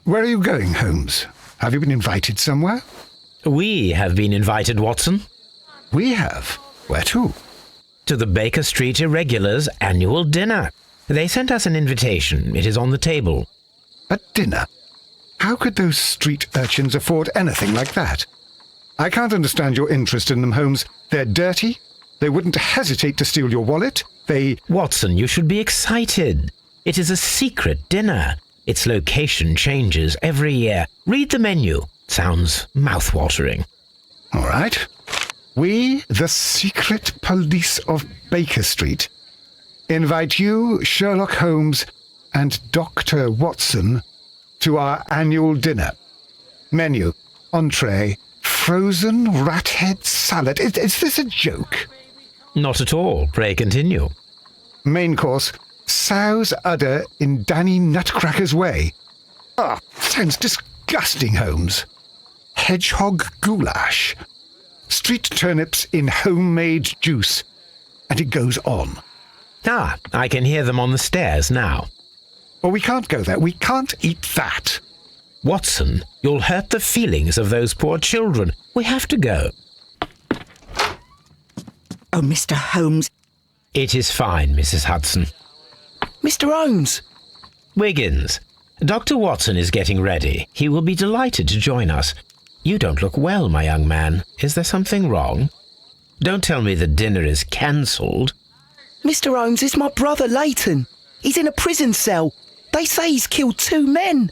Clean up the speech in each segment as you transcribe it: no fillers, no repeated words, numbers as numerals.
Where are you going, Holmes? Have you been invited somewhere? We have been invited, Watson. We have? Where to? To the Baker Street Irregulars' annual dinner. They sent us an invitation. It is on the table. A dinner? How could those street urchins afford anything like that? I can't understand your interest in them, Holmes. They're dirty. They wouldn't hesitate to steal your wallet. Watson, you should be excited. It is a secret dinner. Its location changes every year. Read the menu. Sounds mouth-watering. All right. We, the secret police of Baker Street, invite you, Sherlock Holmes, and Dr. Watson to our annual dinner. Menu, entree, frozen rat head salad. Is this a joke? Not at all. Pray continue. Main course, sow's udder in Danny Nutcracker's way. Sounds disgusting, Holmes. Hedgehog goulash. Street turnips in homemade juice. And it goes on. I can hear them on the stairs now. Well, we can't go there. We can't eat that. Watson, you'll hurt the feelings of those poor children. We have to go. Oh, Mr. Holmes. It is fine, Mrs. Hudson. Mr. Holmes. Wiggins, Dr. Watson is getting ready. He will be delighted to join us. You don't look well, my young man. Is there something wrong? Don't tell me the dinner is cancelled. Mr. Holmes, it's my brother Leighton. He's in a prison cell. They say he's killed 2 men.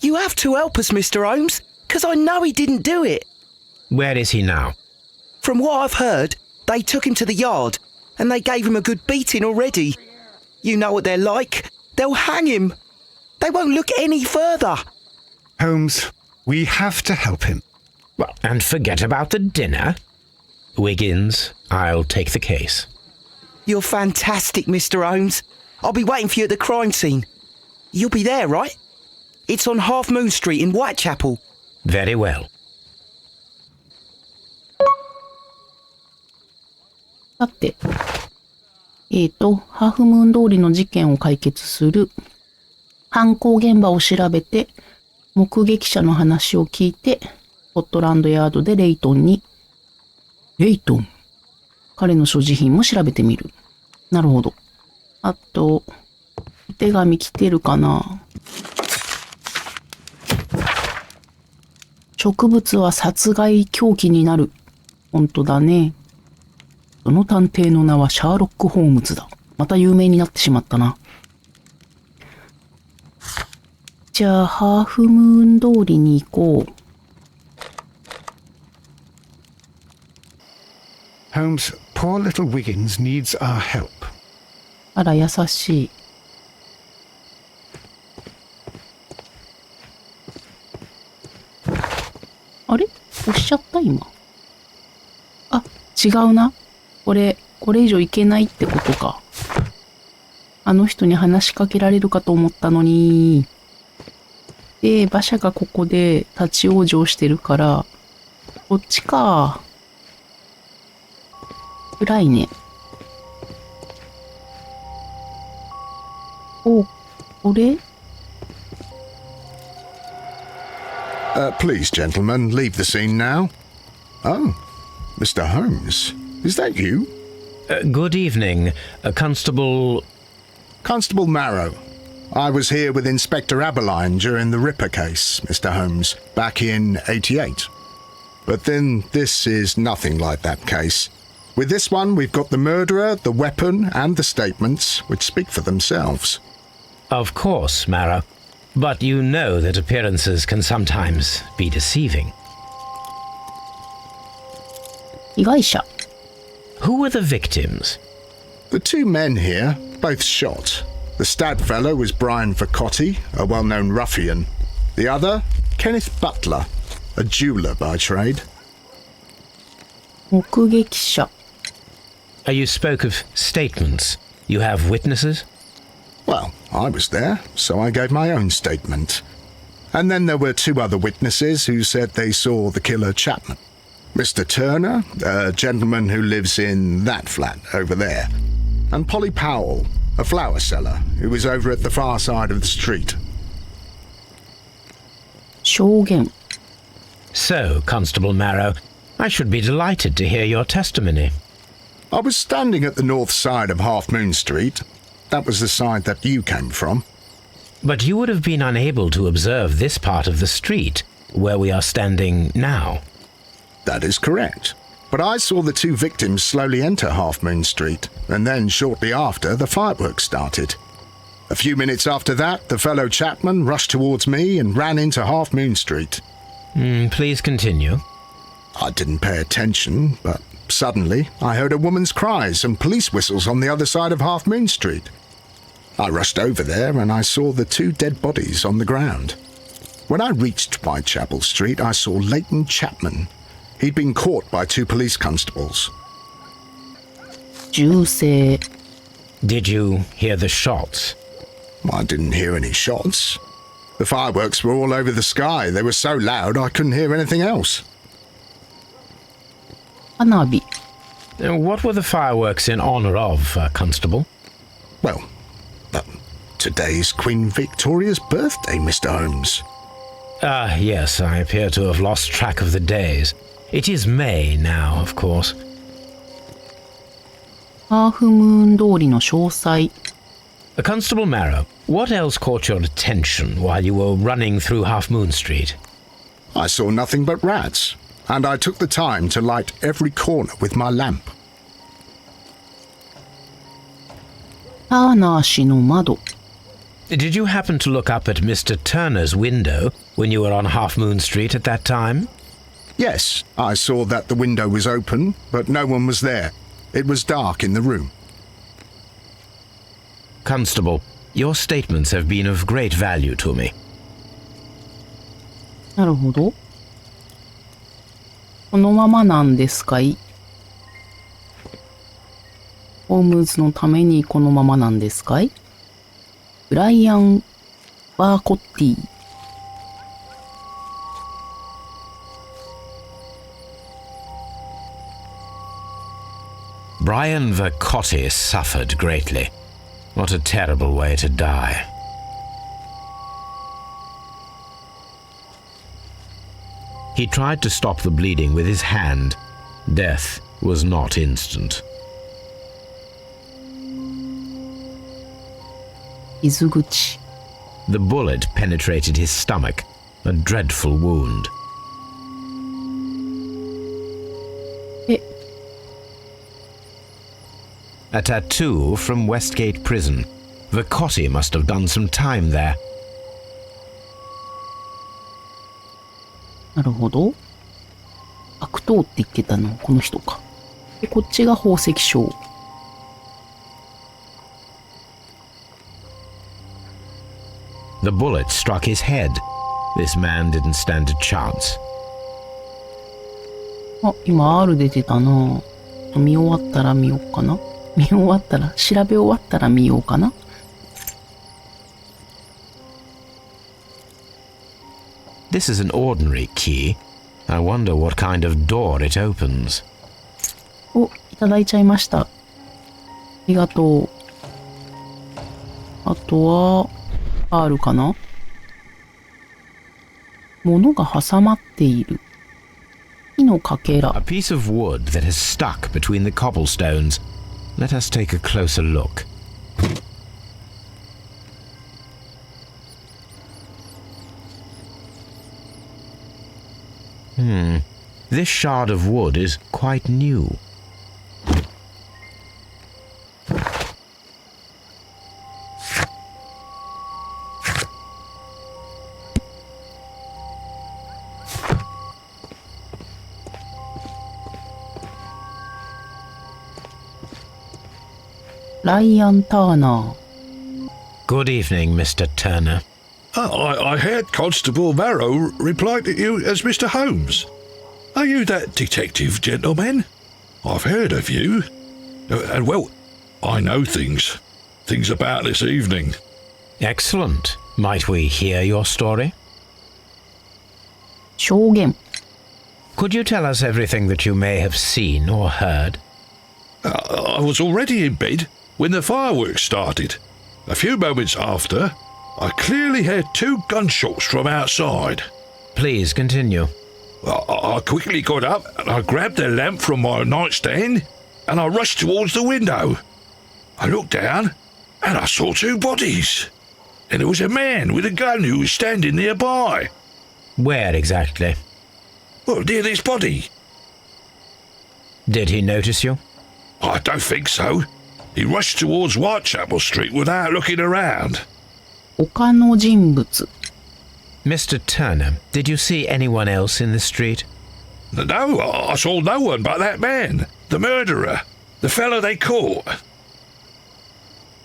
You have to help us, Mr. Holmes, because I know he didn't do it. Where is he now? From what I've heard, they took him to the yard, and they gave him a good beating already. You know what they're like. They'll hang him. They won't look any further. Holmes, we have to help him. Well, and forget about the dinner. Wiggins, I'll take the case. You're fantastic, Mr. Holmes. I'll be waiting for you at the crime scene. You'll be there, right? It's on Half Moon Street in Whitechapel. Very well. さて、ハーフムーン通りの事件を解決する、犯行現場を調べて、目撃者の話を聞いて、スコットランドヤードでレイトン、彼の所持品も調べてみる。なるほど。あと、お手紙来てるかな。植物は殺害凶器になる。本当だね。その探偵の名はシャーロック・ホームズだ。また有名になってしまったな。じゃあ、ハーフムーン通りに行こう。Holmes, poor little Wiggins needs our help. あら、優しい。あれ？押しちゃった今。あ、違うな。これ以上いけないってことか。あの人に話しかけられるかと思ったのに。で、馬車がここで立ち往生してるから、こっちか。暗いね。お、これPlease, gentlemen, leave the scene now. Oh, Mr. Holmes, is that you? Good evening, Constable... Constable Marrow. I was here with Inspector Aberline during the Ripper case, Mr. Holmes, back in '88. But then this is nothing like that case. With this one, we've got the murderer, the weapon, and the statements, which speak for themselves. Of course, Marrow. But you know that appearances can sometimes be deceiving. 被害者。 Who were the victims? The 2 men here, both shot. The stabbed fellow was Brian Vercotti, a well-known ruffian. The other, Kenneth Butler, a jeweller by trade. 目撃者。You spoke of statements. You have witnesses? Well, I was there, so I gave my own statement. And then there were 2 other witnesses who said they saw the killer Chapman. Mr. Turner, a gentleman who lives in that flat over there. And Polly Powell, a flower seller, who was over at the far side of the street. 証言。 So, Constable Marrow, I should be delighted to hear your testimony. I was standing at the north side of Half Moon Street. That was the side that you came from. But you would have been unable to observe this part of the street, where we are standing now. That is correct. But I saw the two victims slowly enter Half Moon Street, and then shortly after, the fireworks started. A few minutes after that, the fellow chapman rushed towards me and ran into Half Moon Street. Please continue. I didn't pay attention, but suddenly I heard a woman's cries and police whistles on the other side of Half Moon Street. I rushed over there and I saw the two dead bodies on the ground. When I reached Whitechapel Street, I saw Leighton Chapman. He'd been caught by two police constables. 銃声。 Did you hear the shots? I didn't hear any shots. The fireworks were all over the sky. They were so loud I couldn't hear anything else. 花火。 What were the fireworks in honor of, Constable? Well, today's Queen Victoria's birthday, Mr. Holmes. Yes, I appear to have lost track of the days. It is May now, of course. ハーフムーン通りの詳細。 Constable Marrow, what else caught your attention while you were running through Half Moon Street? I saw nothing but rats, and I took the time to light every corner with my lamp. ターナー氏の窓。 Did you happen to look up at Mr. Turner's window when you were on Half Moon Street at that time? Yes, I saw that the window was open, but no one was there. It was dark in the room. Constable, your statements have been of great value to me. なるほど。このままなんですかい？ホームズのためにこのままなんですかい？ブライアン・バーコッティ。Brian Vercotti suffered greatly. What a terrible way to die. He tried to stop the bleeding with his hand. Death was not instant. 傷口。 The bullet penetrated his stomach, a dreadful wound. え、 A tattoo from Westgate Prison. Vercotti must have done some time there. なるほど。悪党って言ってたのこの人か。で、こっちが宝石商。The bullet struck his head. This man didn't stand a chance. あ、今 R 出てたな。見終わったら見ようかな。見終わったら、調べ終わったら見ようかな。This is an ordinary key. I wonder what kind of door it opens. お、いただいちゃいました。ありがとう。あとは、R かな？物が挟まっている。木のかけら。 A piece of wood that has stuck between the cobblestones. Let us take a closer look. This shard of wood is quite new. Ryan Turner. Good evening, Mr. Turner. I heard Constable Marrow reply to you as Mr. Holmes. Are you that detective gentleman? I've heard of you. And, well, I know things about this evening. Excellent. Might we hear your story? 証言。 Could you tell us everything that you may have seen or heard? I was already in bed when the fireworks started. A few moments after, I clearly heard two gunshots from outside. Please continue. I quickly got up and I grabbed the lamp from my nightstand and I rushed towards the window. I looked down and I saw two bodies. And there was a man with a gun who was standing nearby. Where exactly? Well, near this body. Did he notice you? I don't think so. He rushed towards Whitechapel Street without looking around. 他の人物。 Mr. Turner, did you see anyone else in the street? No, I saw no one but that man, the murderer, the fellow they caught.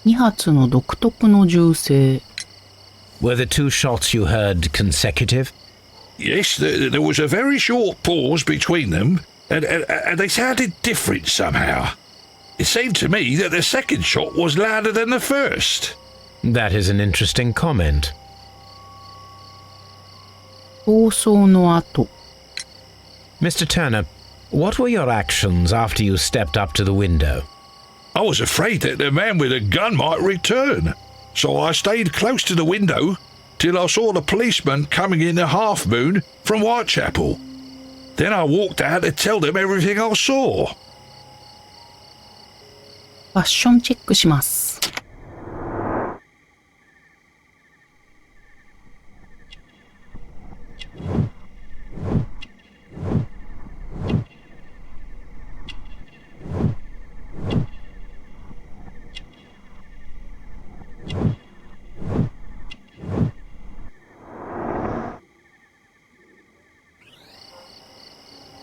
2発の独特の銃声。 Were the two shots you heard consecutive? Yes, there was a very short pause between them, and they sounded different somehow. It seemed to me that the second shot was louder than the first. That is an interesting comment. 逃走の後。 Mr. Turner, what were your actions after you stepped up to the window? I was afraid that the man with a gun might return, so I stayed close to the window till I saw the policeman coming in the half moon from Whitechapel. Then I walked out to tell them everything I saw. ファッションチェックします。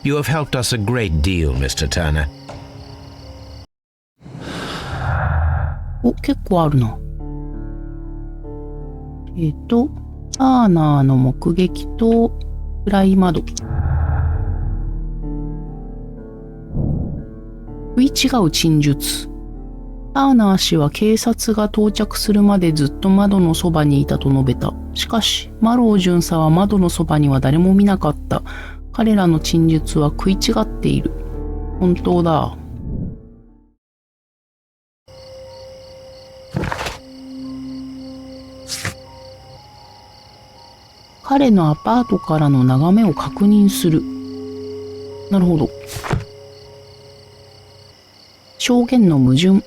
You have helped us a great deal, Mr. Turner. お、結構あるな。ターナーの目撃と暗い窓。食い違う陳述。ターナー氏は警察が到着するまでずっと窓のそばにいたと述べた。しかし、マロー巡査は窓のそばには誰も見なかった。彼らの陳述は食い違っている。本当だ。彼のアパートからの眺めを確認する。なるほど。証言の矛盾。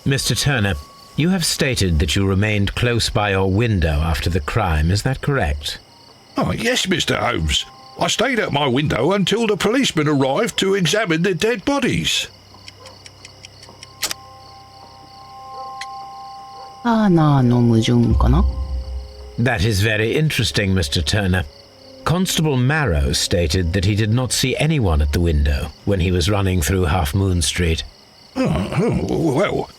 Mr. Turner, you have stated that you remained close by your window after the crime, is that correct? Oh, yes, Mr. Holmes. I stayed at my window until the policeman arrived to examine the dead bodies. ターナーの矛盾かな。 That is very interesting, Mr. Turner. Constable Marrow stated that he did not see anyone at the window when he was running through Half Moon Street. Well,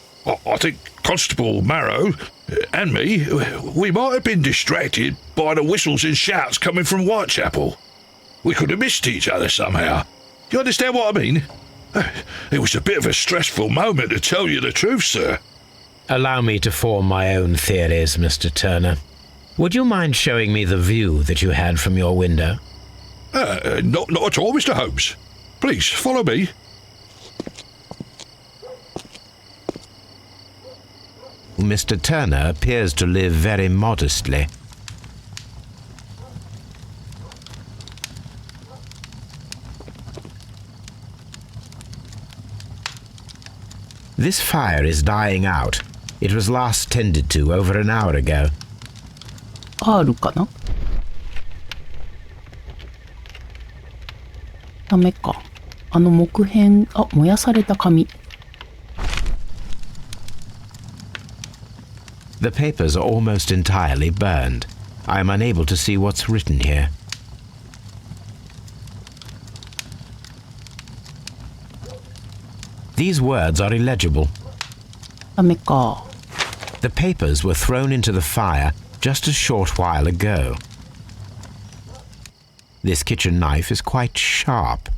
I think Constable Marrow and me, we might have been distracted by the whistles and shouts coming from Whitechapel. We could have missed each other somehow. You understand what I mean? It was a bit of a stressful moment, to tell you the truth, sir. Allow me to form my own theories, Mr. Turner. Would you mind showing me the view that you had from your window? Not at all, Mr. Holmes. Please, follow me. Mr. Turner appears to live very modestly. This fire is dying out. It was last tended to over an hour ago. あるかな。ダメか。あの木片、燃やされた紙。The papers are almost entirely burned. I am unable to see what's written here. These words are illegible. ダメか。The papers were thrown into the fire just a short while ago. This kitchen knife is quite sharp.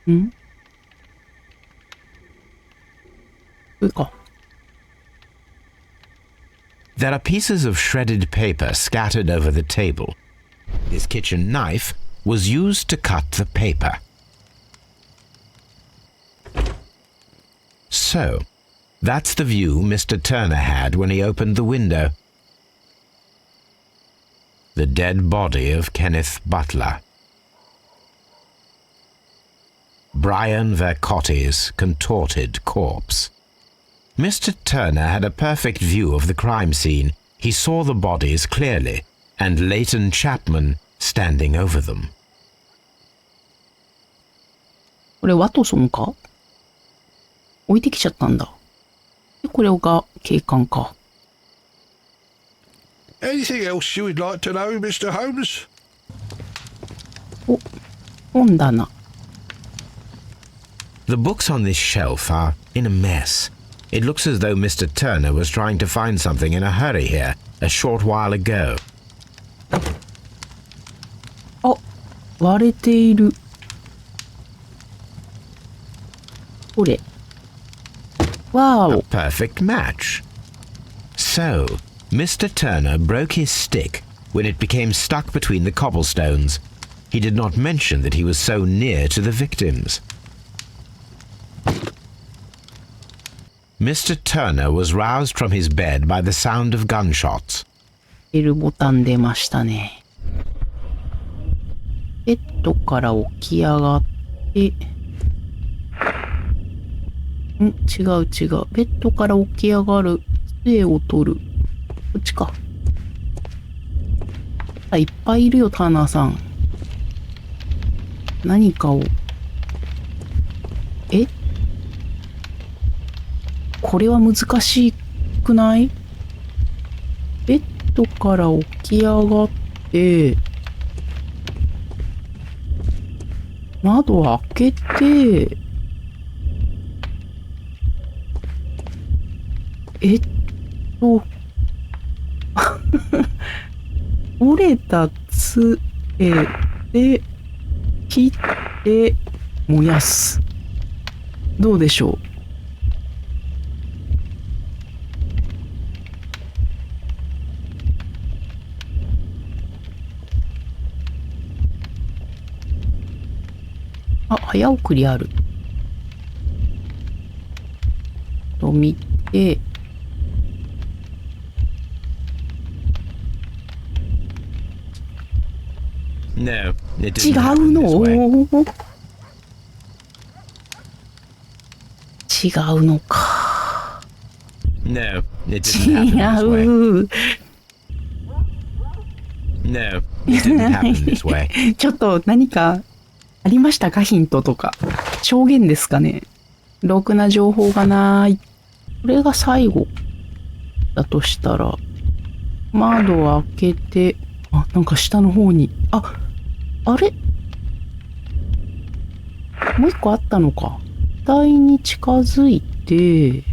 Hmm? これか。There are pieces of shredded paper scattered over the table. This kitchen knife was used to cut the paper. So, That's the view Mr. Turner had when he opened the window. The dead body of Kenneth Butler. Brian Vercotti's contorted corpse. Mr. Turner had a perfect view of the crime scene. He saw the bodies clearly, and Leighton Chapman standing over them. これワトソンか？置いてきちゃったんだ。で、これが警官か。Anything else you would like to know, Mr. Holmes? お、本棚。The books on this shelf are in a mess. It looks as though Mr. Turner was trying to find something in a hurry here a short while ago. あ、割れている。これ。わ A お。 perfect match. So, Mr. Turner broke his stick when it became stuck between the cobblestones. He did not mention that he was so near to the victims. Mr. Turner was roused from his bed by the sound of gunshots. L ボタン出ましたね。ベッドから起き上がって、違う。ベッドから起き上がる。杖を取る。こっちか。あ、いっぱいいるよ、ターナーさん。何かを。これは難しくない？ベッドから起き上がって、窓を開けて、折れた杖で切って燃やす。どうでしょう？あ、早送りある。と見て、No, it 違 didn't う happen の？ this way. 違うのか。No, it 違 didn't happen this way. う。No, it didn't happen this way. ちょっと何かありましたか？ヒントとか。証言ですかね？ろくな情報がない。これが最後だとしたら、窓を開けて、あ、なんか下の方に、あれ？もう一個あったのか。遺体に近づいて、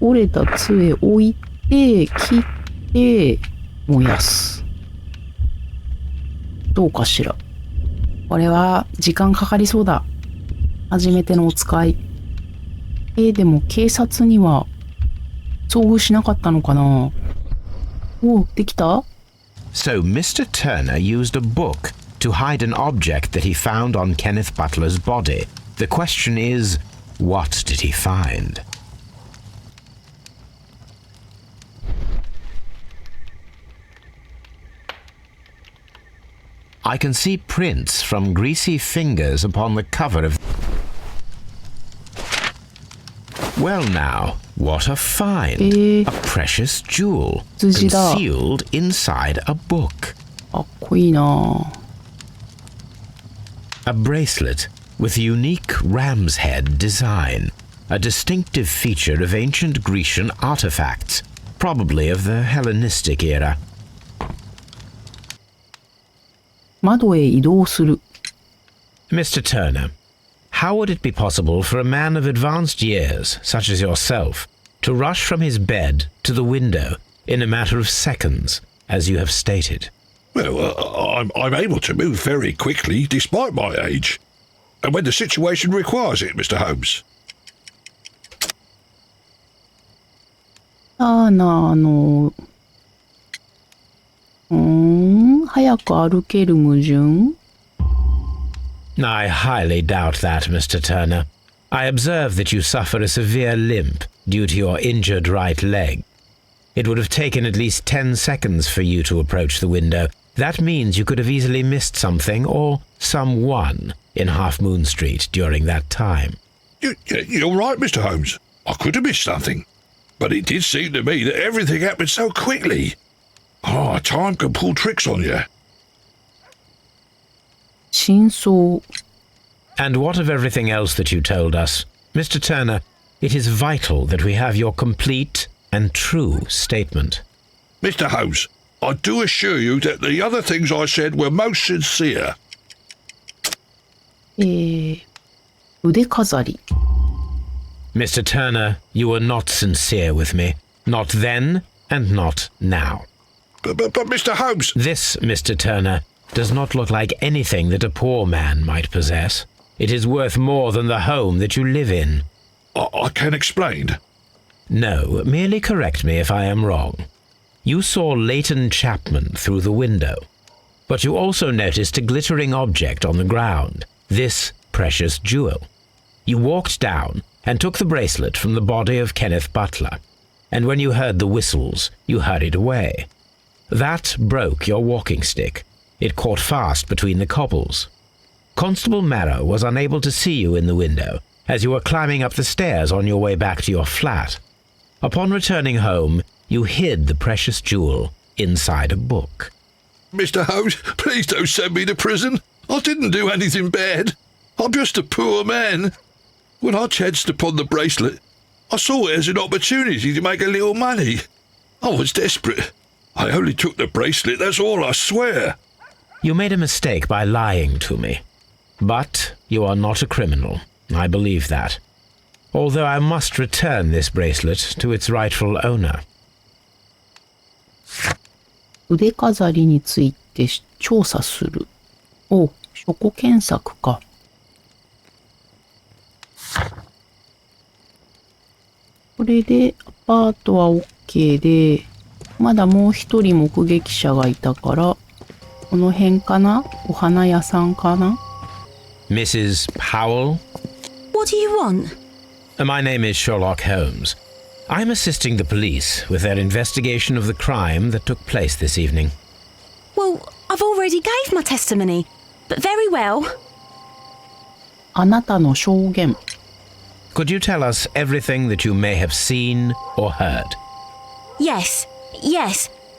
折れた杖置いて、切って、燃やす。どうかしら。これは時間かかりそうだ。初めてのお使い。でも警察には遭遇しなかったのかな？お、できた？ So Mr. Turner used a book to hide an object that he found on Kenneth Butler's body. The question is, what did he find? I can see prints from greasy fingers upon the cover of... Well now, what a find! A precious jewel 辻だ。 concealed inside a book. かっこいいな。 A bracelet with unique ram's head design, a distinctive feature of ancient Grecian artifacts, probably of the Hellenistic era. 窓へ移動する。 Mr. Turner, how would it be possible for a man of advanced years, such as yourself, to rush from his bed to the window in a matter of seconds, as you have stated? Well, I'm able to move very quickly despite my age. And when the situation requires it, Mr. Holmes. ターナーの、早く歩ける矛盾？ I highly doubt that, Mr. Turner. I observe that you suffer a severe limp due to your injured right leg. It would have taken at least 10 seconds for you to approach the window. That means you could have easily missed something or someone in Half Moon Street during that time. You're right, Mr. Holmes. I could have missed something. But it did seem to me that everything happened so quickly. Oh, time can pull tricks on you. 真相。 And what of everything else that you told us? Mr. Turner, it is vital that we have your complete and true statement. Mr. Holmes, I do assure you that the other things I said were most sincere. 腕飾り。 Mr. Turner, you were not sincere with me. Not then and not now. But Mr. Holmes... This, Mr. Turner, does not look like anything that a poor man might possess. It is worth more than the home that you live in. I can explain. No, merely correct me if I am wrong. You saw Leighton Chapman through the window, but you also noticed a glittering object on the ground, this precious jewel. You walked down and took the bracelet from the body of Kenneth Butler, and when you heard the whistles, you hurried away. That broke your walking stick. It caught fast between the cobbles. Constable Marrow was unable to see you in the window as you were climbing up the stairs on your way back to your flat. Upon returning home, you hid the precious jewel inside a book. Mr. Holmes, please don't send me to prison. I didn't do anything bad. I'm just a poor man. When I chanced upon the bracelet, I saw it as an opportunity to make a little money. I was desperate. I only took the bracelet, that's all, I swear. You made a mistake by lying to me. But you are not a criminal. I believe that. Although I must return this bracelet to its rightful owner. 腕飾りについて調査する。お、書庫検索か。これでアパートは OK で、まだもう一人目撃者がいたから、この辺かな？お花屋さんかな？ Mrs. Powell? What do you want? My name is Sherlock Holmes. I'm assisting the police with their investigation of the crime that took place this evening. Well, I've already gave my testimony, but very well. あなたの証言。 Could you tell us everything that you may have seen or heard? Yes.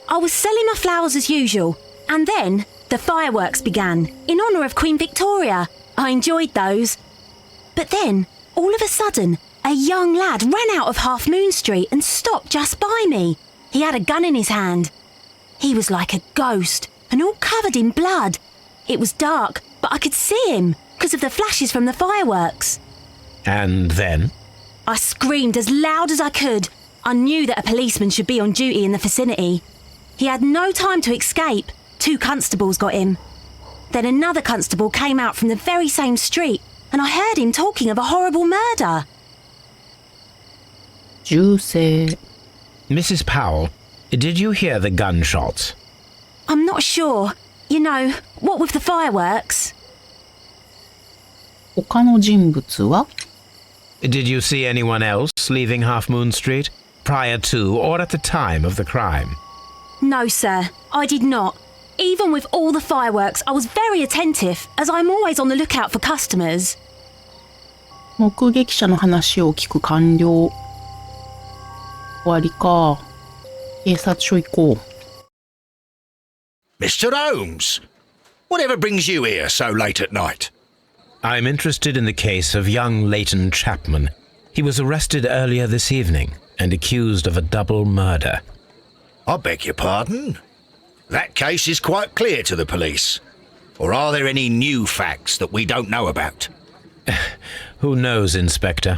I was selling my flowers as usual, and then the fireworks began in honour of Queen Victoria. I enjoyed those. But then, all of a sudden, a young lad ran out of Half Moon Street and stopped just by me. He had a gun in his hand. He was like a ghost and all covered in blood. It was dark, but I could see him because of the flashes from the fireworks. And then? I screamed as loud as I could. I knew that a policeman should be on duty in the vicinity. He had no time to escape. 2 constables got him. Then another constable came out from the very same street, and I heard him talking of a horrible murder. 銃声。 Mrs. Powell, did you hear the gunshots? I'm not sure. You know, what with the fireworks? 他の人物は？ Did you see anyone else leaving Half Moon Street prior to or at the time of the crime? No, sir, I did not. Even with all the fireworks, I was very attentive, as I'm always on the lookout for customers. 目撃者の話を聞く完了。終わりか。警察署行こう。Mr. Holmes, whatever brings you here so late at night? I'm interested in the case of young Leighton Chapman. He was arrested earlier this evening and accused of a double murder. I beg your pardon? That case is quite clear to the police. Or are there any new facts that we don't know about? Who knows, Inspector?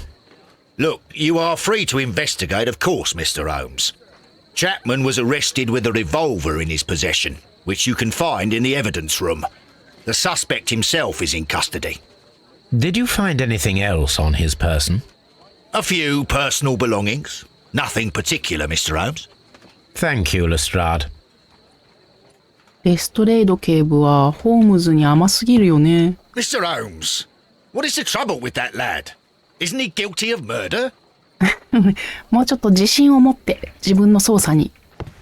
Look, you are free to investigate, of course, Mr. Holmes. Chapman was arrested with a revolver in his possession, which you can find in the evidence room. The suspect himself is in custody. Did you find anything else on his person? A few personal belongings. Nothing particular, Mr. Holmes. Thank you, Lestrade. レストレード警部はホームズに甘すぎるよね。Mr. Holmes, what is the trouble with that lad? Isn't he guilty of murder? もうちょっと自信を持って自分の捜査に。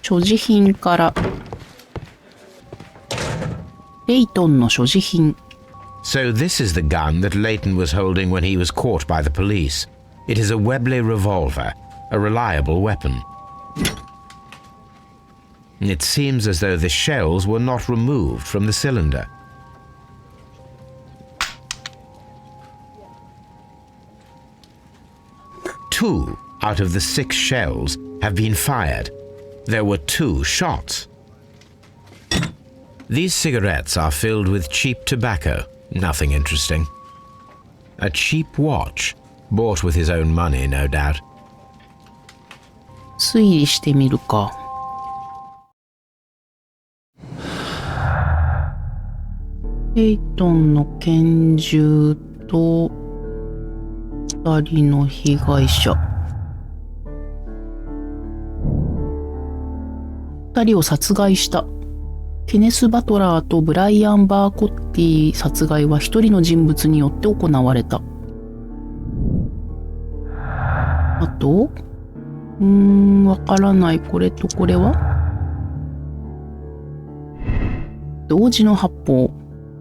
所持品から。レイトンの所持品。So this is the gun that Leighton was holding when he was caught by the police. It is a Webley revolver, a reliable weapon. It seems as though the shells were not removed from the cylinder. Two out of the 6 shells have been fired. There were 2 shots. These cigarettes are filled with cheap tobacco. Nothing interesting. A cheap watch, bought with his own money, no doubt. 推理してみるか。レイトンの拳銃と2人の被害者。2人を殺害した。ケネス・バトラーとブライアン・バーコッティ殺害は1人の人物によって行われた。あとわからない。これとこれは同時の発砲。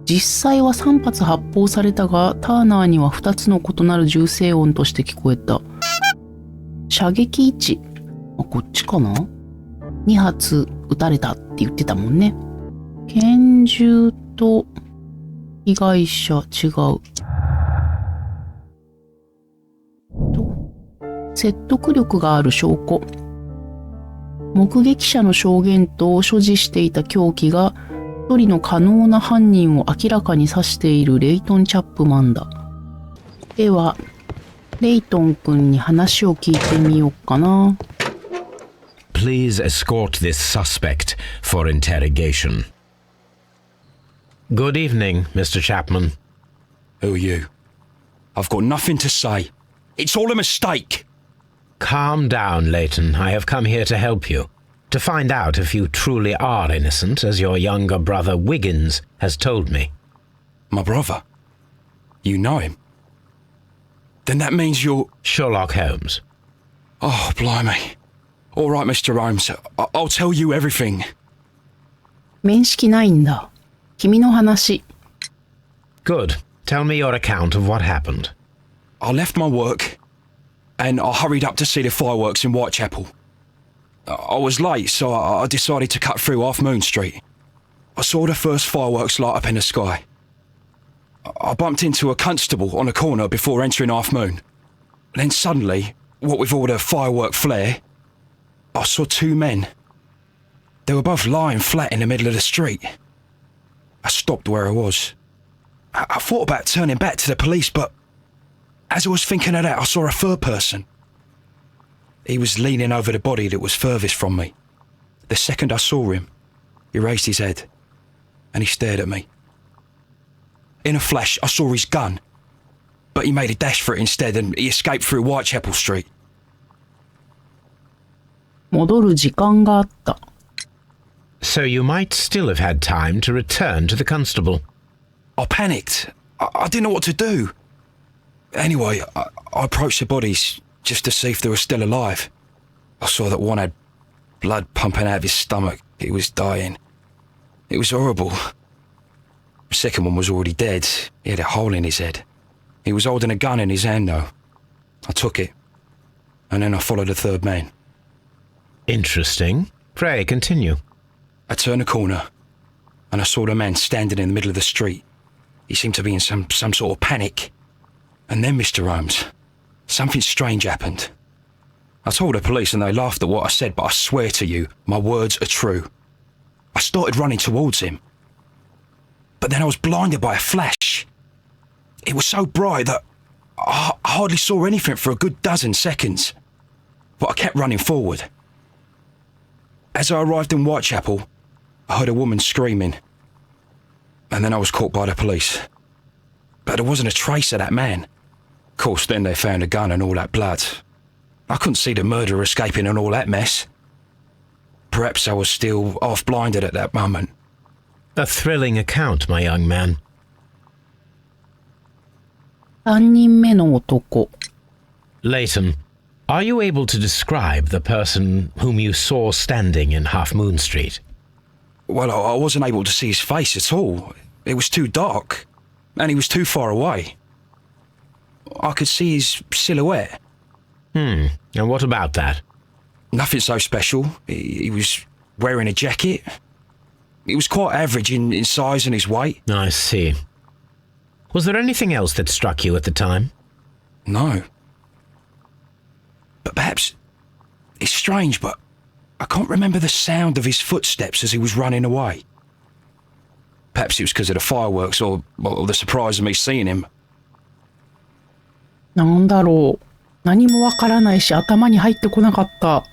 実際は3発発砲されたが、ターナーには2つの異なる銃声音として聞こえた。射撃位置。こっちかな ?2 発撃たれたって言ってたもんね。拳銃と被害者違う。説得力がある証拠。目撃者の証言と所持していた凶器が一人の可能な犯人を明らかに指しているレイトン・チャップマンだ。では、レイトン君に話を聞いてみようかな。Please escort this suspect for interrogation. Good evening, Mr. Chapman. Who are you? I've got nothing to say. It's all a mistake. Calm down, Leighton. I have come here to help you. To find out if you truly are innocent, as your younger brother Wiggins has told me. My brother? You know him? Then that means you're... Sherlock Holmes. Oh, blimey. All right, Mr. Holmes. I'll tell you everything. 面識ないんだ。君の話。Good. Tell me your account of what happened. I left my work and I hurried up to see the fireworks in Whitechapel. I was late, so I decided to cut through Half Moon Street. I saw the first fireworks light up in the sky. I bumped into a constable on a corner before entering Half Moon. Then suddenly, what with all the firework flare, I saw 2 men. They were both lying flat in the middle of the street. I stopped where I was. I thought about turning back to the police, but as I was thinking of that, I saw a third person. He was leaning over the body that was furthest from me. The second I saw him, he raised his head and he stared at me. In a flash, I saw his gun, but he made a dash for it instead and he escaped through Whitechapel Street. 戻る時間があった。So you might still have had time to return to the constable. I panicked. I didn't know what to do. Anyway, I approached the bodies just to see if they were still alive. I saw that one had blood pumping out of his stomach. He was dying. It was horrible. The second one was already dead. He had a hole in his head. He was holding a gun in his hand though. I took it. And then I followed the third man. Interesting. Pray, continue. I turned a corner and I saw the man standing in the middle of the street. He seemed to be in some sort of panic. And then, Mr. Holmes, something strange happened. I told the police and they laughed at what I said, but I swear to you, my words are true. I started running towards him. But then I was blinded by a flash. It was so bright that I hardly saw anything for a good dozen seconds. But I kept running forward. As I arrived in Whitechapel, I heard a woman screaming. And then I was caught by the police. But there wasn't a trace of that man. Of course, then they found a gun and all that blood. I couldn't see the murderer escaping and all that mess. Perhaps I was still half-blinded at that moment. A thrilling account, my young man. 3人目の男。Leighton, are you able to describe the person whom you saw standing in Half Moon Street? Well, I wasn't able to see his face at all. It was too dark, and he was too far away. I could see his silhouette. And what about that? Nothing so special. He was wearing a jacket. He was quite average in size and his weight. I see. Was there anything else that struck you at the time? No. But perhaps... It's strange, but I can't remember the sound of his footsteps as he was running away. Perhaps it was because of the fireworks or the surprise of me seeing him. なんだろう。何もわからないし頭に入ってこなかった。